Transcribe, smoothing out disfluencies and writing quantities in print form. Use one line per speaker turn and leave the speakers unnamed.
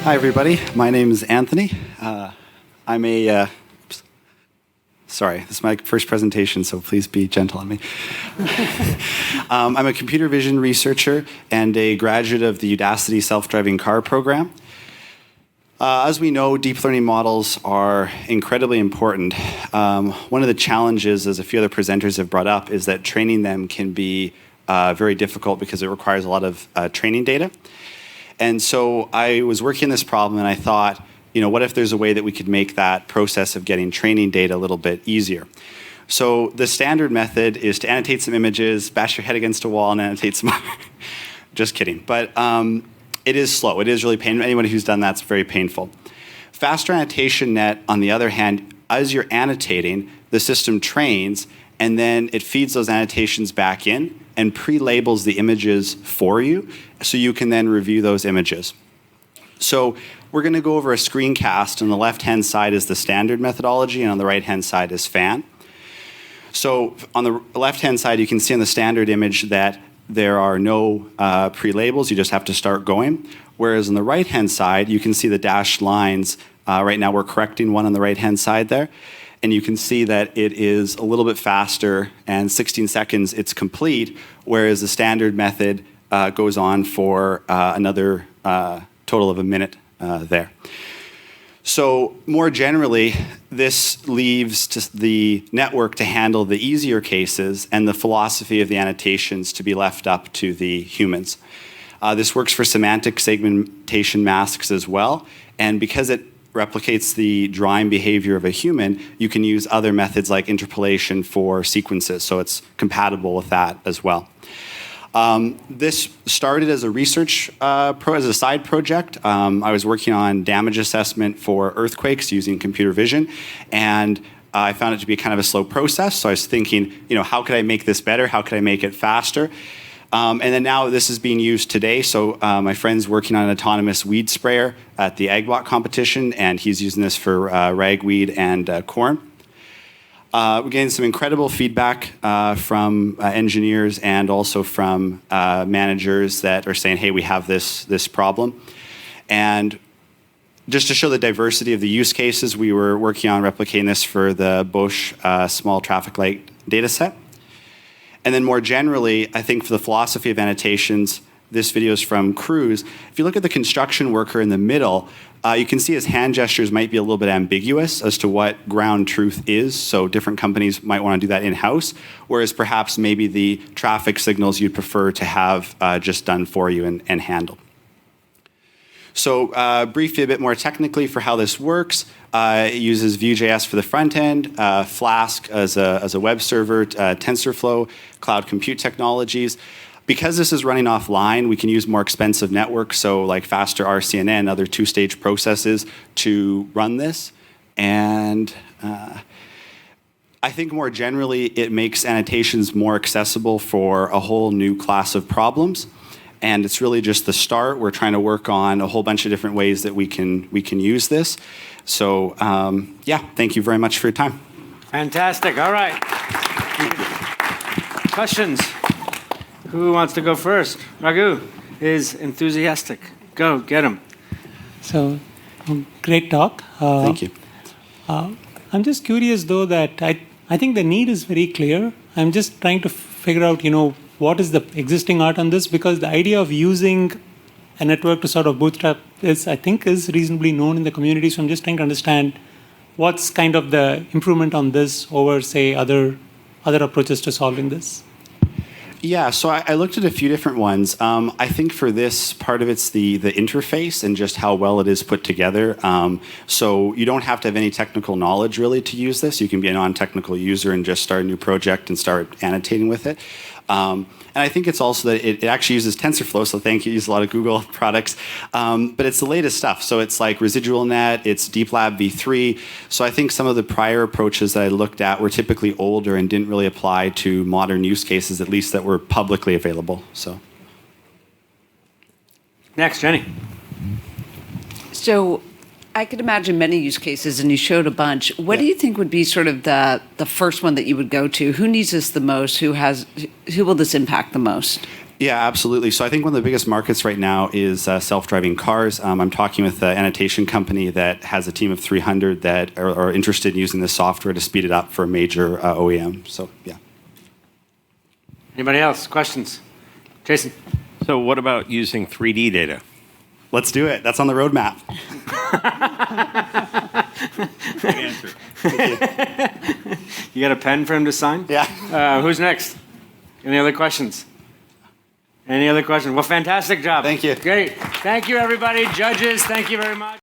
Hi, everybody. My name is Anthony. I'm a... sorry, this is my first presentation, so please be gentle on me. I'm a computer vision researcher and a graduate of the Udacity self-driving car program. As we know, deep learning models are incredibly important. One of the challenges, as a few other presenters have brought up, is that training them can be very difficult because it requires a lot of training data. And so I was working on this problem and I thought, what if there's a way that we could make that process of getting training data a little bit easier? So the standard method is to annotate some images, bash your head against a wall and annotate some... Just kidding. But it is slow. It is really painful. Anyone who's done that's very painful. Fast Annotations Net, on the other hand, as you're annotating, the system trains and then it feeds those annotations back in and pre-labels the images for you so you can then review those images. So we're going to go over a screencast. On the left-hand side is the standard methodology, and on the right-hand side is FAN. So on the left-hand side, you can see on the standard image that there are no pre-labels. You just have to start going. Whereas on the right-hand side, you can see the dashed lines. Right now, we're correcting one on the right-hand side there. And you can see that it is a little bit faster, and 16 seconds, it's complete, whereas the standard method goes on for another total of a minute there. So more generally, this leaves to the network to handle the easier cases and the philosophy of the annotations to be left up to the humans. This works for semantic segmentation masks as well, and because it replicates the drawing behavior of a human, you can use other methods like interpolation for sequences, so it's compatible with that as well. This started as a research, as a side project. I was working on damage assessment for earthquakes using computer vision, and I found it to be kind of a slow process, so I was thinking, how could I make this better? How could I make it faster? And then now this is being used today. So my friend's working on an autonomous weed sprayer at the Agbot competition, and he's using this for ragweed and corn. We're getting some incredible feedback from engineers and also from managers that are saying, hey, we have this problem. And just to show the diversity of the use cases, we were working on replicating this for the Bosch small traffic light data set. And then more generally, I think for the philosophy of annotations, this video is from Cruz. If you look at the construction worker in the middle, you can see his hand gestures might be a little bit ambiguous as to what ground truth is. So different companies might want to do that in-house, whereas perhaps maybe the traffic signals you'd prefer to have just done for you and handled. So briefly, a bit more technically for how this works. It uses Vue.js for the front end, Flask as a web server, TensorFlow, cloud compute technologies. Because this is running offline, we can use more expensive networks, so like faster RCNN, other two-stage processes to run this. And I think more generally, it makes annotations more accessible for a whole new class of problems. And it's really just the start. We're trying to work on a whole bunch of different ways that we can use this. So yeah, thank you very much for your time.
Fantastic. All right. Questions? Who wants to go first? Raghu is enthusiastic. Go, get him.
So, great talk.
Thank you.
I'm just curious, though, that I think the need is very clear. I'm just trying to figure out, what is the existing art on this? Because the idea of using a network to sort of bootstrap this, I think, is reasonably known in the community. So I'm just trying to understand what's kind of the improvement on this over, say, other approaches to solving this.
Yeah, so I looked at a few different ones. I think for this, part of it's the interface and just how well it is put together. So you don't have to have any technical knowledge, really, to use this. You can be a non-technical user and just start a new project and start annotating with it. And I think it's also that it actually uses TensorFlow, so thank you, it uses a lot of Google products. But it's the latest stuff. So it's like Residual Net, it's DeepLab v3. So I think some of the prior approaches that I looked at were typically older and didn't really apply to modern use cases, at least that were publicly available. So.
Next, Jenny.
So I could imagine many use cases, and you showed a bunch. What do you think would be sort of the first one that you would go to? Who needs this the most? Who will this impact the most?
Yeah, absolutely. So I think one of the biggest markets right now is self-driving cars. I'm talking with an annotation company that has a team of 300 that are interested in using this software to speed it up for a major OEM. So, yeah.
Anybody else? Questions? Jason?
So what about using 3D data?
Let's do it. That's on the roadmap.
Good answer.
You got a pen for him to sign?
Yeah.
Who's next? Any other questions? Any other questions? Well, fantastic job.
Thank you.
Great. Thank you, everybody. Judges, thank you very much.